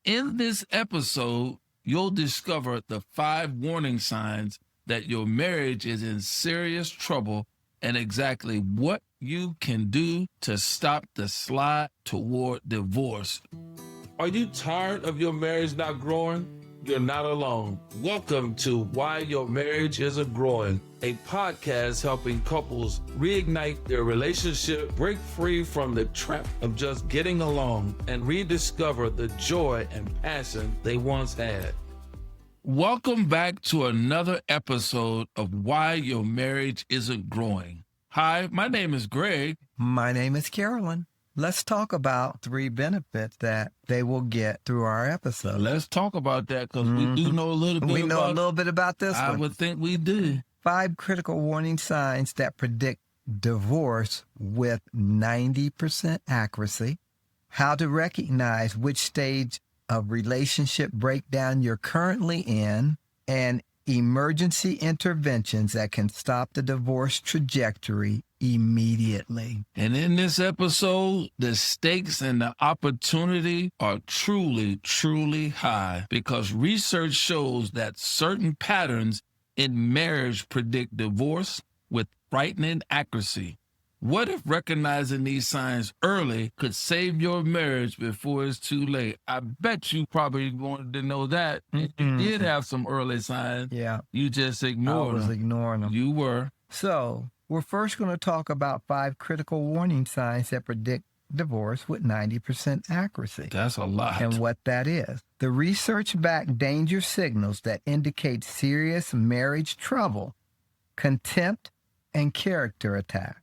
in this episode, you'll discover the 5 warning signs that your marriage is in serious trouble and exactly what you can do to stop the slide toward divorce. Are you tired of your marriage not growing? You're not alone. Welcome to Why Your Marriage Isn't Growing, a podcast helping couples reignite their relationship, break free from the trap of just getting along, and rediscover the joy and passion they once had. Welcome back to another episode of Why Your Marriage Isn't Growing. Hi, my name is Greg. My name is Carolyn. Let's talk about 3 benefits that they will get through our episode. Let's talk about that because we do know a little bit We know a little bit about this I one. would think we do. 5 critical warning signs that predict divorce with 90% accuracy. How to recognize which stage of relationship breakdown you're currently in, and emergency interventions that can stop the divorce trajectory immediately. And in this episode, the stakes and the opportunity are truly, truly high because research shows that certain patterns in marriage predict divorce with frightening accuracy. What if recognizing these signs early could save your marriage before it's too late? I bet you probably wanted to know that. You did have some early signs. Yeah. You just ignored them. I was ignoring them. You were. So, we're first going to talk about 5 critical warning signs that predict divorce with 90% accuracy. That's a lot. And what that is. The research-backed danger signals that indicate serious marriage trouble, contempt, and character attack,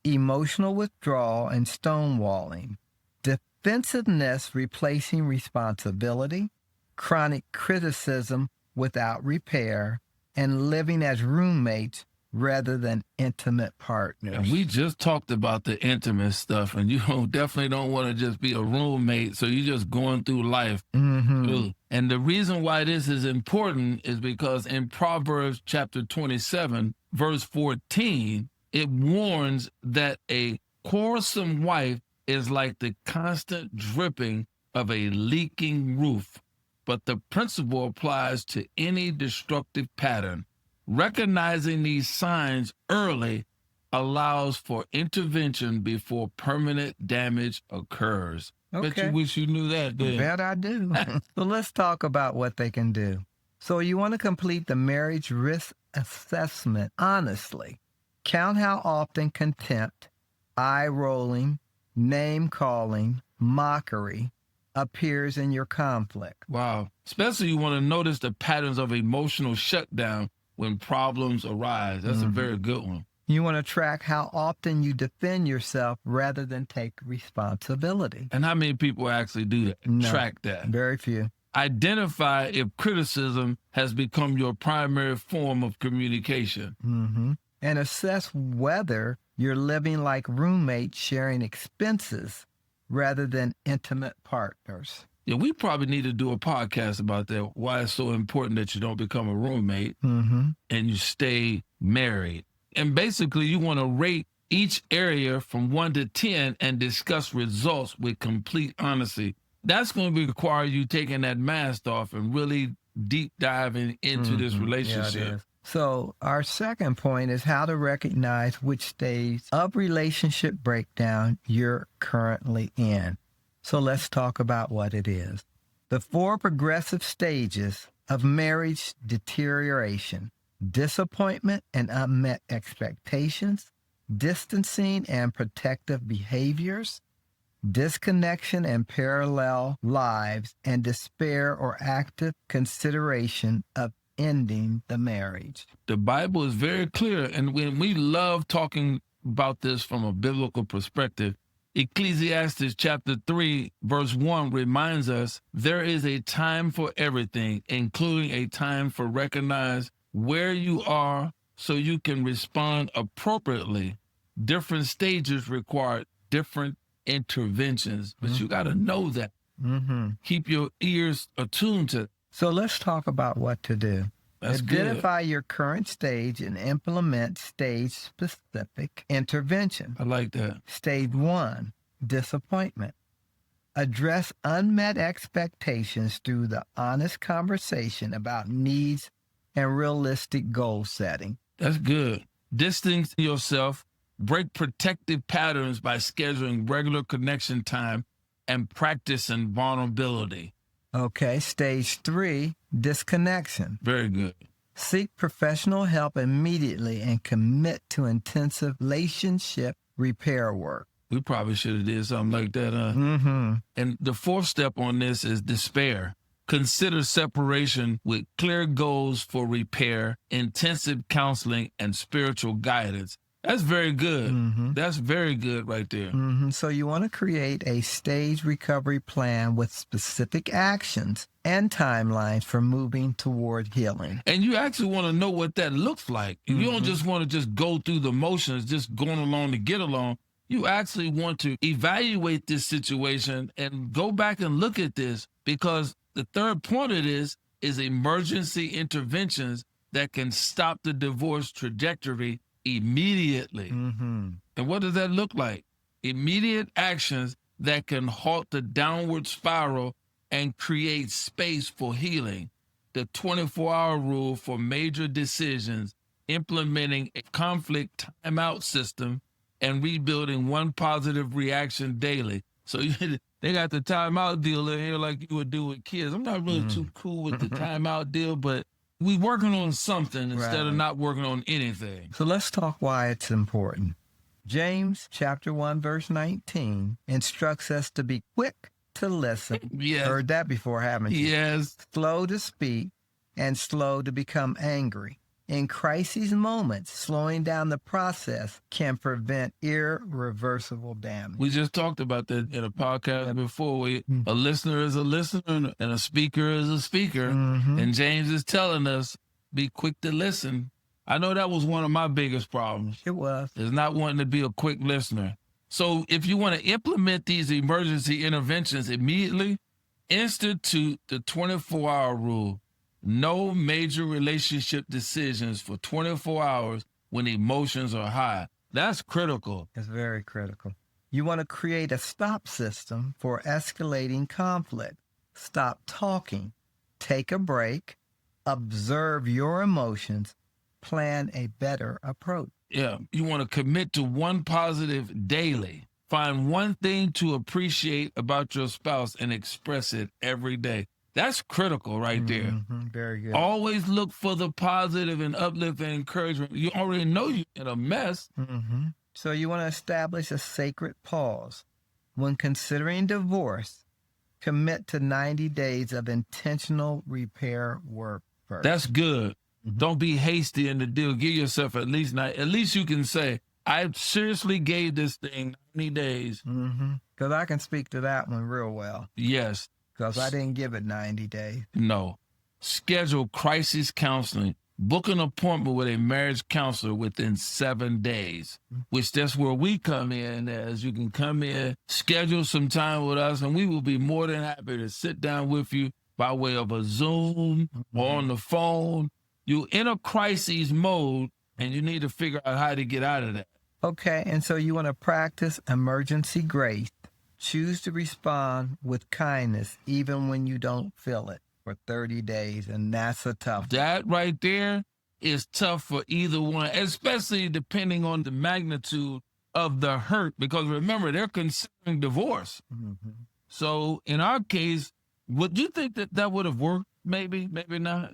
emotional withdrawal and stonewalling, defensiveness replacing responsibility, chronic criticism without repair, and living as roommates rather than intimate partners. And we just talked about the intimate stuff, and you definitely don't want to just be a roommate, so you're just going through life. And the reason why this is important is because in Proverbs chapter 27, verse 14, it warns that a quarrelsome wife is like the constant dripping of a leaking roof. But the principle applies to any destructive pattern. Recognizing these signs early allows for intervention before permanent damage occurs. Okay. Bet you wish you knew that, didn't you? Bet I do. So let's talk about what they can do. So you want to complete the marriage risk assessment honestly. Count how often contempt, eye-rolling, name-calling, mockery appears in your conflict. Wow. Especially you want to notice the patterns of emotional shutdown when problems arise. That's a very good one. You want to track how often you defend yourself rather than take responsibility. And how many people actually do that? No, Track that. Very few. Identify if criticism has become your primary form of communication. And assess whether you're living like roommates sharing expenses rather than intimate partners. Yeah, we probably need to do a podcast about that, why it's so important that you don't become a roommate and you stay married. And basically, you want to rate each area from 1 to 10 and discuss results with complete honesty. That's going to require you taking that mask off and really deep diving into this relationship. Yeah, it is. So our second point is how to recognize which stage of relationship breakdown you're currently in. So let's talk about what it is. The 4 progressive stages of marriage deterioration: disappointment and unmet expectations, distancing and protective behaviors, disconnection and parallel lives, and despair or active consideration of ending the marriage. The Bible is very clear, and when we love talking about this from a biblical perspective, Ecclesiastes chapter 3, verse 1 reminds us there is a time for everything, including a time for recognize where you are so you can respond appropriately. Different stages require different interventions, but you got to know that. Keep your ears attuned to. So let's talk about what to do. That's Identify your current stage and implement stage-specific intervention. I like that. Stage 1, disappointment. Address unmet expectations through the honest conversation about needs and realistic goal setting. That's good. Distance yourself. Break protective patterns by scheduling regular connection time and practicing vulnerability. Okay, stage 3, disconnection. Very good. Seek professional help immediately and commit to intensive relationship repair work. We probably should have did something like that, huh? Mm-hmm. And the fourth step on this is despair. Consider separation with clear goals for repair, intensive counseling, and spiritual guidance. That's very good. Mm-hmm. That's very good right there. Mm-hmm. So you want to create a staged recovery plan with specific actions and timelines for moving toward healing. And you actually want to know what that looks like. You don't just want to just go through the motions, just going along to get along. You actually want to evaluate this situation and go back and look at this, because the third point of this is emergency interventions that can stop the divorce trajectory immediately. Mm-hmm. And what does that look like? Immediate actions that can halt the downward spiral and create space for healing. The 24-hour rule for major decisions, implementing a conflict timeout system, and rebuilding one positive reaction daily. So they got the timeout deal in here like you would do with kids. I'm not really too cool with the timeout deal, but we working on something instead of not working on anything. So let's talk why it's important. James chapter 1, verse 19 instructs us to be quick to listen. Yes. Heard that before, haven't you? Yes. Slow to speak and slow to become angry. In crisis moments, slowing down the process can prevent irreversible damage. We just talked about that in a podcast before. A listener is a listener and a speaker is a speaker. Mm-hmm. And James is telling us, be quick to listen. I know that was one of my biggest problems. It was. Is not wanting to be a quick listener. So if you want to implement these emergency interventions immediately, institute the 24-hour rule. No major relationship decisions for 24 hours when emotions are high. That's critical. It's very critical. You want to create a stop system for escalating conflict. Stop talking. Take a break. Observe your emotions. Plan a better approach. Yeah, you want to commit to one positive daily. Find one thing to appreciate about your spouse and express it every day. That's critical right there. Mm-hmm. Very good. Always look for the positive and uplift and encouragement. You already know you're in a mess. Mm-hmm. So you want to establish a sacred pause. When considering divorce, commit to 90 days of intentional repair work first. That's good. Don't be hasty in the deal. Give yourself at least you can say, I seriously gave this thing 90 days. Because I can speak to that one real well. Yes. Because I didn't give it 90 days. No. Schedule crisis counseling. Book an appointment with a marriage counselor within 7 days, which that's where we come in. As you can come in, schedule some time with us, and we will be more than happy to sit down with you by way of a Zoom or on the phone. You're in a crisis mode, and you need to figure out how to get out of that. Okay, and so you want to practice emergency grace. Choose to respond with kindness even when you don't feel it for 30 days, and that's a tough one. That right there is tough for either one, especially depending on the magnitude of the hurt, because remember, they're considering divorce. So in our case, would you think that would have worked? Maybe, maybe not,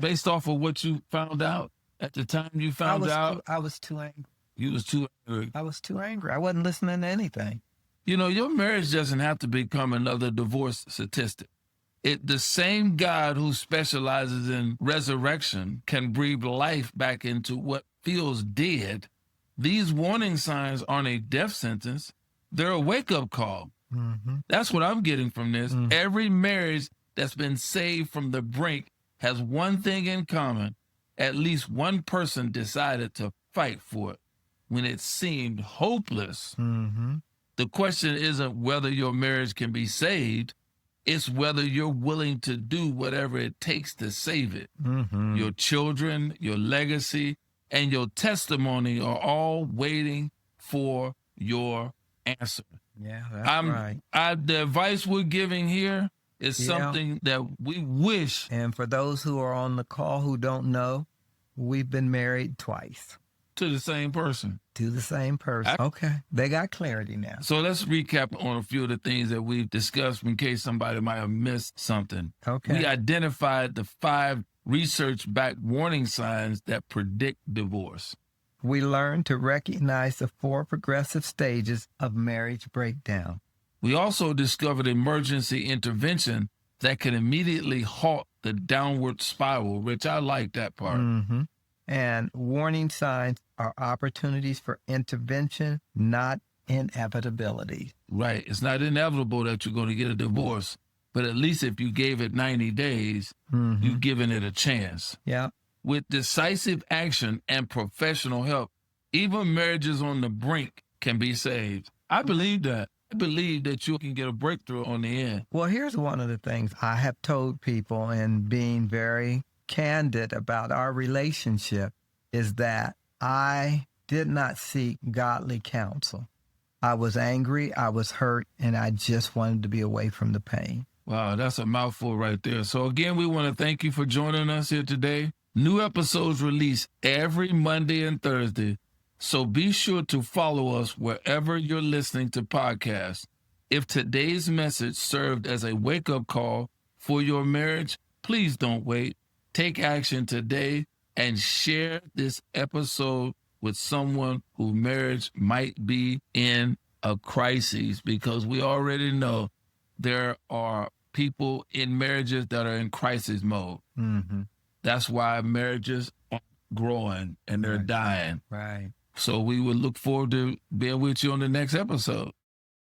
based off of what you found out at the time you found out? I was too angry. You was too angry. I was too angry. I wasn't listening to anything. You know, your marriage doesn't have to become another divorce statistic. The same God who specializes in resurrection can breathe life back into what feels dead. These warning signs aren't a death sentence. They're a wake-up call. That's what I'm getting from this. Every marriage that's been saved from the brink has one thing in common. At least one person decided to fight for it when it seemed hopeless. The question isn't whether your marriage can be saved. It's whether you're willing to do whatever it takes to save it. Your children, your legacy, and your testimony are all waiting for your answer. Yeah, that's right. The advice we're giving here is Yeah. something that we wish. And for those who are on the call who don't know, we've been married twice To the same person. to the same person. Okay. They got clarity now. So let's recap on a few of the things that we've discussed in case somebody might have missed something. Okay. We identified the 5 research-backed warning signs that predict divorce. We learned to recognize the 4 progressive stages of marriage breakdown. We also discovered emergency intervention that can immediately halt the downward spiral, which I like that part. Mm-hmm. And warning signs are opportunities for intervention, not inevitability. Right. It's not inevitable that you're going to get a divorce, but at least if you gave it 90 days, you've given it a chance. Yeah. With decisive action and professional help, even marriages on the brink can be saved. I believe that. I believe that you can get a breakthrough on the end. Well, here's one of the things I have told people, and being very candid about our relationship, is that I did not seek godly counsel. I was angry, I was hurt, and I just wanted to be away from the pain. Wow, that's a mouthful right there. So again, we want to thank you for joining us here today. New episodes release every Monday and Thursday, so be sure to follow us wherever you're listening to podcasts. If today's message served as a wake-up call for your marriage, please don't wait. Take action today and share this episode with someone whose marriage might be in a crisis, because we already know there are people in marriages that are in crisis mode. Mm-hmm. That's why marriages are growing and they're dying. Right. So we would look forward to being with you on the next episode.